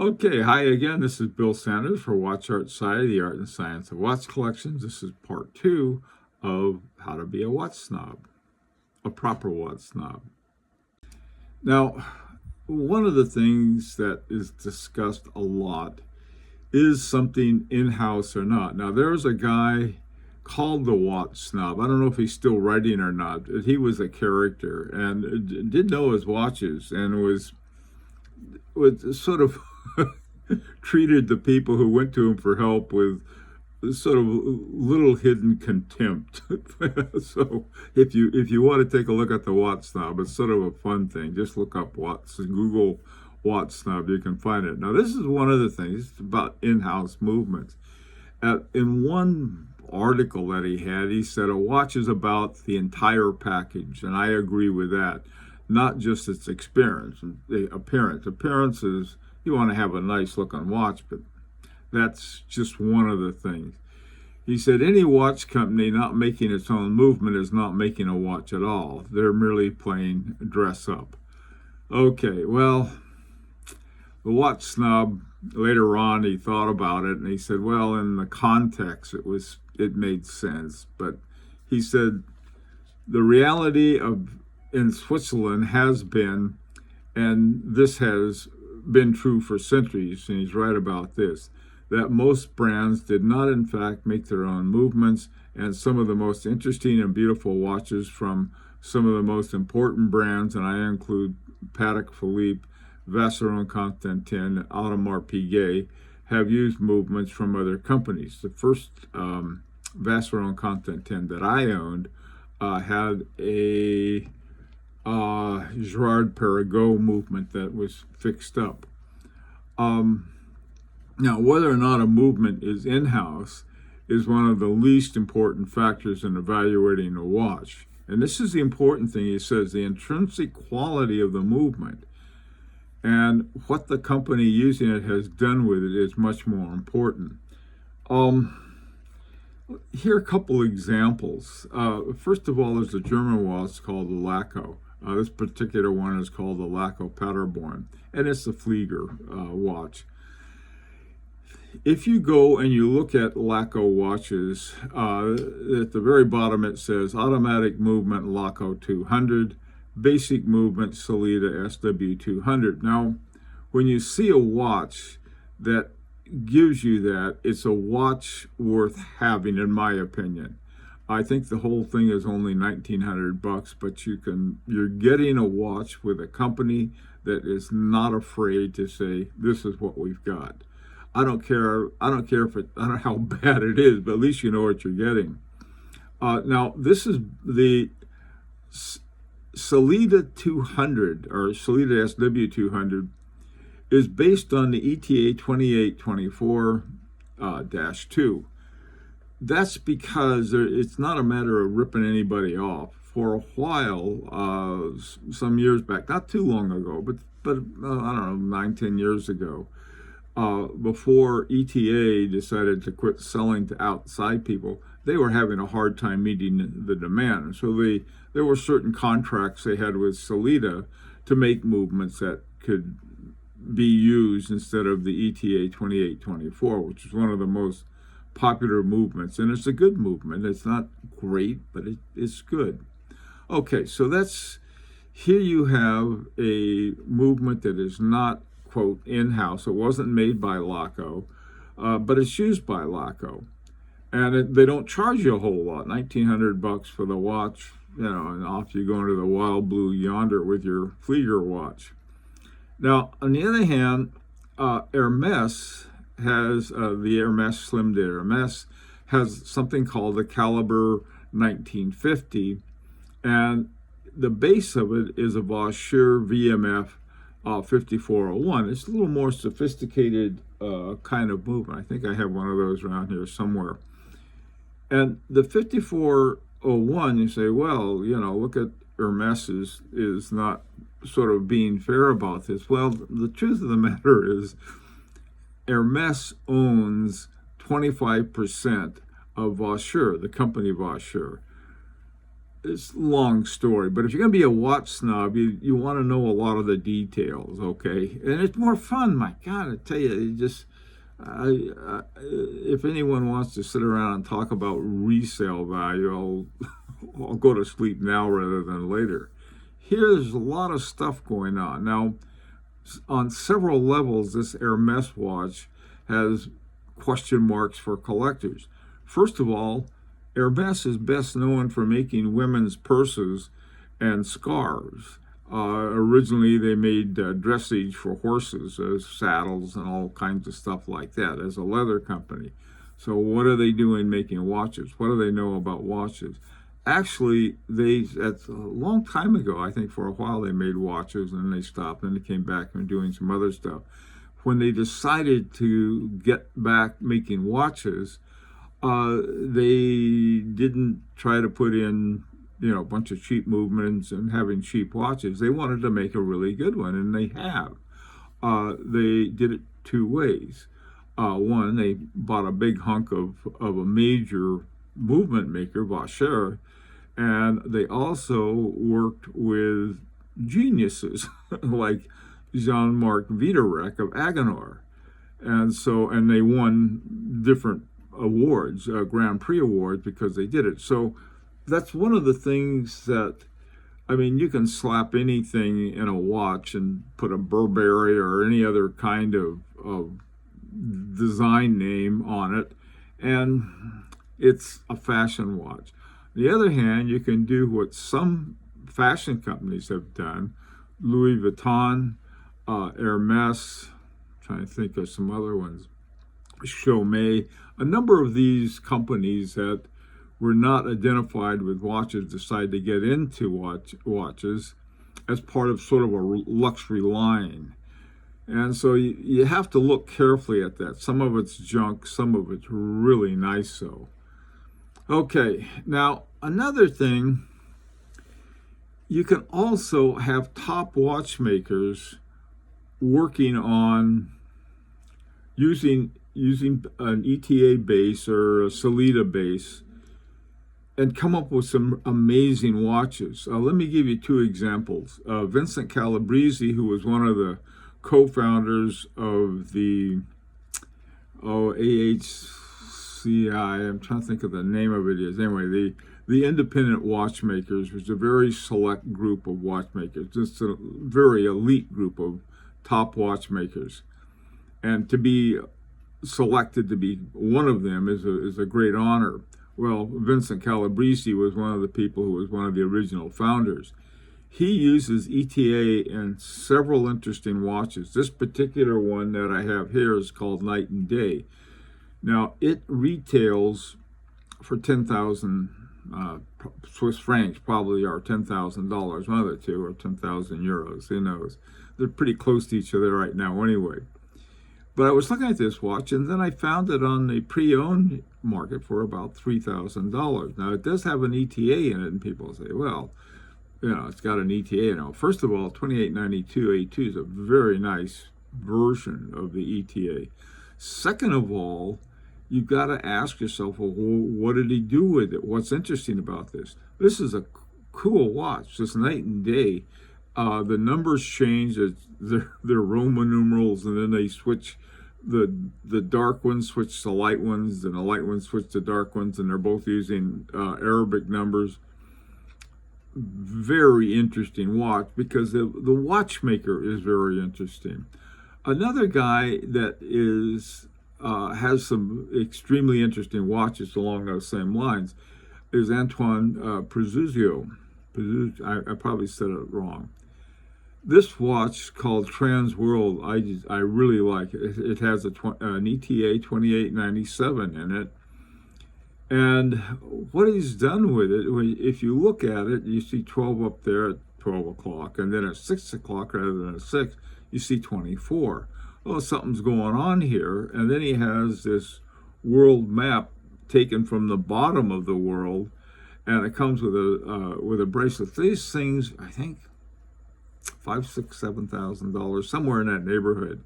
Okay, hi again. This is Bill Sanders for Watch Art Society, the Art and Science of Watch Collections. This is part 2 of How to Be a Watch Snob, a Proper Watch Snob. Now, one of the things that is discussed a lot is something in-house or not. Now, there's a guy called the Watch Snob. I don't know if he's still writing or not. He was a character and did know his watches and was sort of treated the people who went to him for help with sort of little hidden contempt. So if you want to take a look at the Watch Snob, it's sort of a fun thing. Just look up Google Watch Snob, you can find it. Now this is one of the things about in-house movements. In one article that he had, he said a watch is about the entire package, and I agree with that. Not just its appearance. Appearance is, you want to have a nice looking watch, but that's just one of the things. He said any watch company not making its own movement is not making a watch at all. They're merely playing dress up. Okay, well, the Watch Snob, later on he thought about it and he said, well, in the context it made sense. But he said the reality in Switzerland has been, and this has been true for centuries, and he's right about this, that most brands did not in fact make their own movements, and some of the most interesting and beautiful watches from some of the most important brands, and I include Patek Philippe, Vacheron Constantin, Audemars Piguet, have used movements from other companies. The first Vacheron Constantin that I owned had a Gerard Perregaux movement that was fixed up. Now, whether or not a movement is in-house is one of the least important factors in evaluating a watch. And this is the important thing. He says the intrinsic quality of the movement and what the company using it has done with it is much more important. Here are a couple examples. First of all, there's a German watch called the Laco. This particular one is called the Laco Paderborn, and it's the Flieger watch. If you go and you look at Laco watches, at the very bottom it says automatic movement Laco 200, basic movement Sellita SW200. Now, when you see a watch that gives you that, it's a watch worth having, in my opinion. I think the whole thing is only $1,900, but you're getting a watch with a company that is not afraid to say, this is what we've got. I don't care how bad it is, but at least you know what you're getting. Now, this is the Sellita 200, or Sellita SW200, is based on the ETA 2824-2. That's because it's not a matter of ripping anybody off. For a while, some years back, not too long ago, but I don't know, 9-10 years ago, before ETA decided to quit selling to outside people, they were having a hard time meeting the demand. So there were certain contracts they had with Sellita to make movements that could be used instead of the ETA 2824, which is one of the most popular movements, and it's a good movement. It's not great, but it's good. Okay, so here you have a movement that is not, quote, in-house. It wasn't made by Laco, but it's used by Laco. And they don't charge you a whole lot, $1,900 for the watch, and off you go into the wild blue yonder with your Flieger watch. Now, on the other hand, Hermes has, the Hermes Slim de Hermes has something called the Caliber 1950, and the base of it is a Vaucher VMF 5401. It's a little more sophisticated kind of movement. I think I have one of those around here somewhere. And the 5401, you say, well, look at Hermes is not sort of being fair about this. Well, the truth of the matter is Hermes owns 25% of Vaucher, the company Vaucher. it's a long story, but if you're going to be a watch snob, you want to know a lot of the details, okay? And it's more fun, my God, I tell you, if anyone wants to sit around and talk about resale value, I'll go to sleep now rather than later. Here's a lot of stuff going on. Now, on several levels, this Hermes watch has question marks for collectors. First of all, Hermes is best known for making women's purses and scarves. Originally, they made dressage for horses, saddles, and all kinds of stuff like that as a leather company. So what are they doing making watches? What do they know about watches? Actually, that's a long time ago, I think for a while they made watches and then they stopped and they came back and doing some other stuff. When they decided to get back making watches, they didn't try to put in, a bunch of cheap movements and having cheap watches. They wanted to make a really good one, and they have. They did it two ways. One, they bought a big hunk of a major movement maker, Vacher, and they also worked with geniuses like Jean-Marc Viderec of Agenor. And they won different awards, Grand Prix awards, because they did it. So that's one of the things that, you can slap anything in a watch and put a Burberry or any other kind of design name on it, and it's a fashion watch. On the other hand, you can do what some fashion companies have done, Louis Vuitton, Hermes, I'm trying to think of some other ones, Chaumet, a number of these companies that were not identified with watches decided to get into watches as part of sort of a luxury line. And so you have to look carefully at that. Some of it's junk, some of it's really nice. So, okay, now another thing, you can also have top watchmakers working on using an ETA base or a Sellita base and come up with some amazing watches. Let me give you two examples. Vincent Calabrese, who was one of the co-founders of the AHCI, I'm trying to think of the name of it is. Anyway, the independent watchmakers was a very select group of watchmakers, just a very elite group of top watchmakers. And to be selected to be one of them is a great honor. Well, Vincent Calabrese was one of the people who was one of the original founders. He uses ETA in several interesting watches. This particular one that I have here is called Night and Day. Now, it retails for 10,000 Swiss francs, probably, or $10,000, one of the two, or 10,000 euros, who knows. They're pretty close to each other right now anyway. But I was looking at this watch, and then I found it on the pre-owned market for about $3,000. Now, it does have an ETA in it, and people say, well, it's got an ETA now. First of all, 2892 A2 is a very nice version of the ETA. Second of all, you've got to ask yourself, well, what did he do with it? What's interesting about this? This is a cool watch, this Night and Day. The numbers change, they're Roman numerals, and then they switch. The dark ones switch to light ones, and the light ones switch to dark ones, and they're both using Arabic numbers. Very interesting watch, because the watchmaker is very interesting. Another guy that has some extremely interesting watches along those same lines is Antoine Prezuzio. I probably said it wrong. This watch called Trans World, I really like it. It has an ETA 2897 in it. And what he's done with it, if you look at it, you see 12 up there at 12 o'clock, and then at 6 o'clock rather than at 6, you see 24. Oh, something's going on here. And then he has this world map taken from the bottom of the world, and it comes with a bracelet. These things, I think, $5,000, $6,000, $7,000, somewhere in that neighborhood.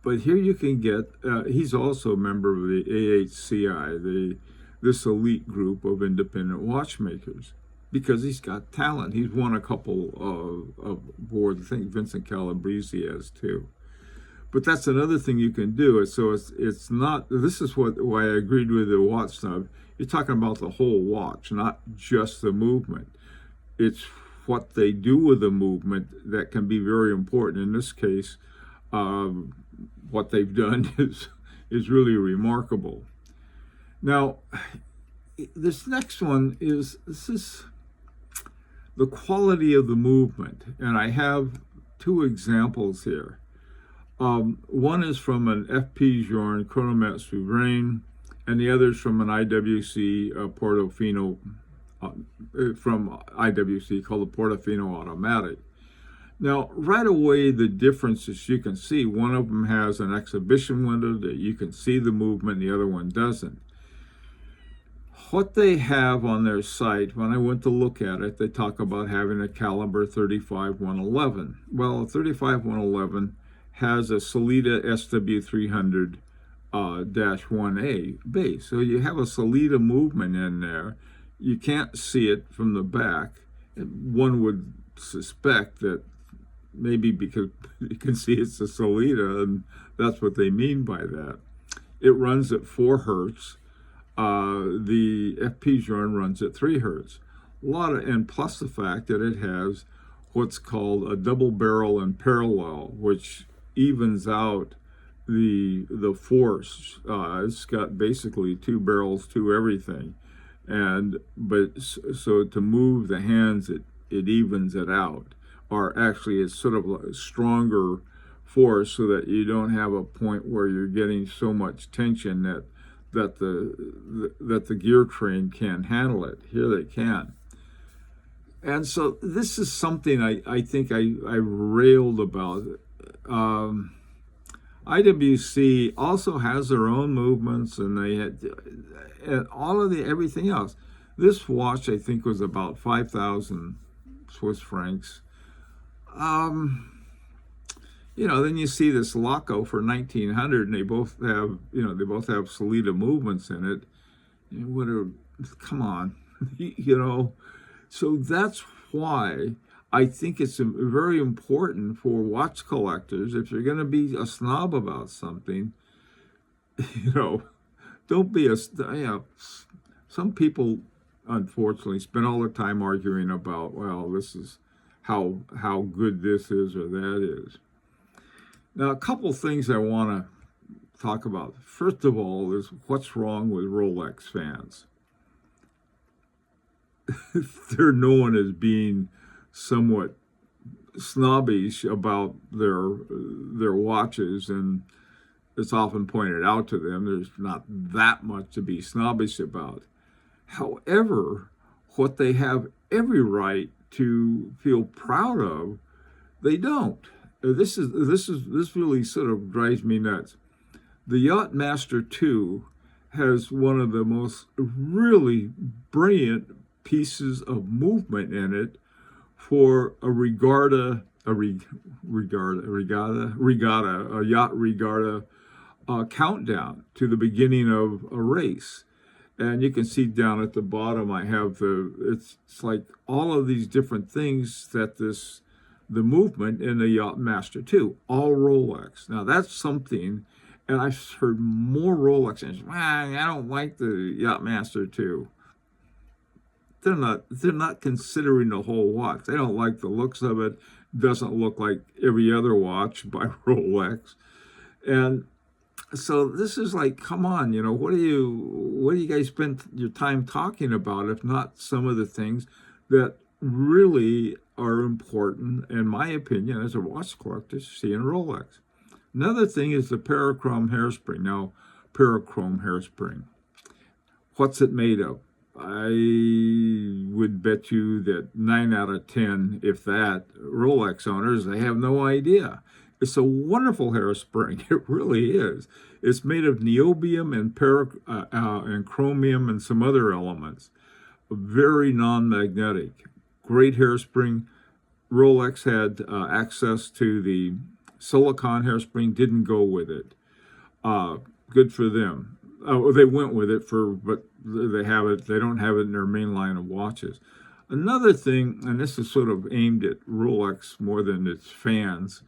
But here you can get, he's also a member of the AHCI, this elite group of independent watchmakers. because he's got talent. He's won a couple of awards. I think Vincent Calabrese has too. But that's another thing you can do. So it's not. This is why I agreed with the watch snob. You're talking about the whole watch, not just the movement. It's what they do with the movement that can be very important. In this case, what they've done is really remarkable. Now, this next one is the quality of the movement, and I have two examples here. One is from an FP Journe Chronomat Souverain, and the other is from an IWC Portofino from IWC called the Portofino Automatic. Now, right away, the differences you can see. One of them has an exhibition window that you can see the movement, the other one doesn't. What they have on their site, when I went to look at it, they talk about having a caliber 35-111. Well, a 35-111 has a Sellita SW300-1A base. So you have a Sellita movement in there. You can't see it from the back. One would suspect that maybe because you can see it's a Sellita, and that's what they mean by that. It runs at 4 hertz. The FP Journe runs at 3 hertz. And plus the fact that it has what's called a double barrel and parallel, which evens out the force. It's got basically 2 barrels to everything, so to move the hands, it evens it out, or actually it's sort of a stronger force, so that you don't have a point where you're getting so much tension that the gear train can't handle it. Here they can. And so this is something I think I railed about. IWC also has their own movements, and they had and all of everything else. This watch, I think, was about 5,000 Swiss francs. Then you see this Laco for 1,900, and they both have Sellita movements in it. Come on, So that's why I think it's very important for watch collectors, if you're going to be a snob about something, don't be some people, unfortunately, spend all their time arguing about, well, this is how good this is or that is. Now, a couple things I want to talk about. First of all is what's wrong with Rolex fans. They're known as being somewhat snobbish about their watches, and it's often pointed out to them there's not that much to be snobbish about. However, what they have every right to feel proud of, they don't. This really sort of drives me nuts. The Yachtmaster 2 has one of the most really brilliant pieces of movement in it for a yacht regatta countdown to the beginning of a race. And you can see down at the bottom, I have it's like all of these different things that the movement in the Yachtmaster 2, all Rolex. Now that's something, and I've heard more Rolex fans, I don't like the Yachtmaster 2. They're not considering the whole watch. They don't like the looks of it. Doesn't look like every other watch by Rolex. And so this is like, come on, what do you guys spend your time talking about, if not some of the things that really are important, in my opinion, as a watch collector, to see in Rolex. Another thing is the parachrome hairspring. Now, parachrome hairspring, what's it made of? I would bet you that 9 out of 10, if that, Rolex owners, they have no idea. It's a wonderful hairspring. It really is. It's made of niobium and chromium and some other elements. Very non-magnetic. Great hairspring. Rolex had access to the silicone hairspring, didn't go with it. Good for them. They went with it but they have it. They don't have it in their main line of watches. Another thing, and this is sort of aimed at Rolex more than its fans,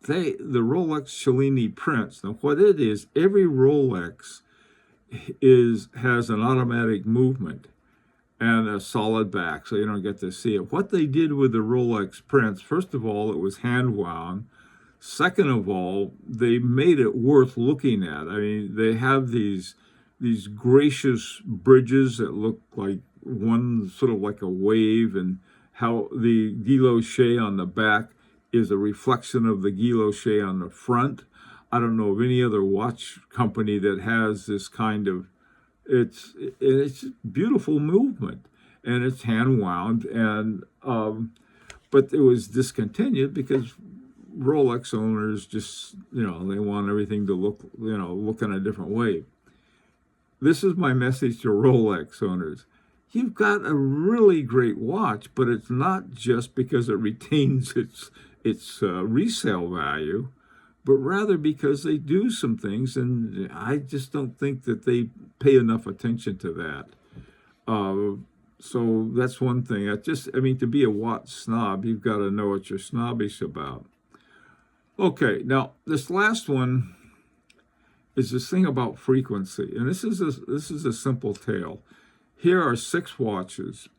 the Rolex Cellini prints. Now, what it is, every Rolex has an automatic movement and a solid back, so you don't get to see it. What they did with the Rolex prints, first of all, it was hand wound. Second of all, they made it worth looking at. I mean, they have these gracious bridges that look like one sort of like a wave, and how the guilloche on the back is a reflection of the guilloche on the front. I don't know of any other watch company that has this kind of, it's beautiful movement, and it's hand wound, and but it was discontinued because Rolex owners just, they want everything to look in a different way. This is my message to Rolex owners. You've got a really great watch, but it's not just because it retains its resale value, but rather because they do some things, and I just don't think that they pay enough attention to that. So that's one thing. To be a watch snob, you've got to know what you're snobbish about. Okay, now this last one is this thing about frequency, and this is a simple tale. Here are 6 watches.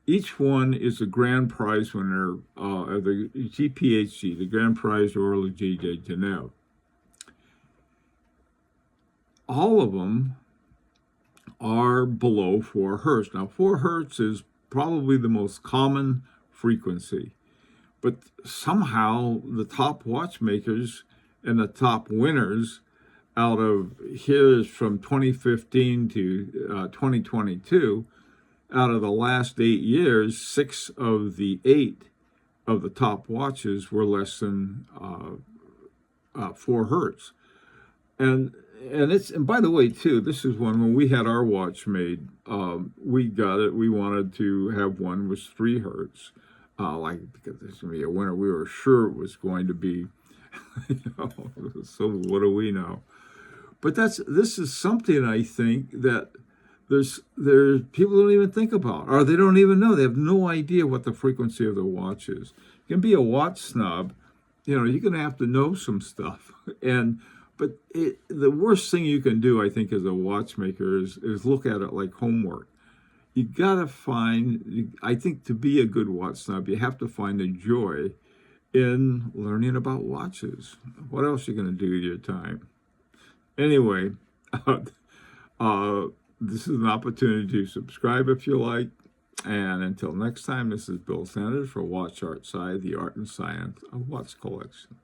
Each one is a grand prize winner of the GPHG, the Grand Prize Horloge de Genève. All of them are below 4 hertz. Now, 4 hertz is probably the most common frequency, but somehow the top watchmakers and the top winners out of here is from 2015 to 2022, out of the last 8 years, 6 of the 8 of the top watches were less than 4 hertz. And by the way, too, this is one when we had our watch made, we got it. We wanted to have one with 3 hertz, because there's going to be a winner. We were sure it was going to be, so what do we know? But this is something I think that there's people don't even think about, or they don't even know. They have no idea what the frequency of the watch is. You can be a watch snob, you're going to have to know some stuff. But the worst thing you can do, I think, as a watchmaker is look at it like homework. You got to find, I think, to be a good watch snob, you have to find the joy in learning about watches. What else are you going to do with your time? Anyway, this is an opportunity to subscribe if you like. And until next time, this is Bill Sanders for Watch Art Side, the art and science of watch collection.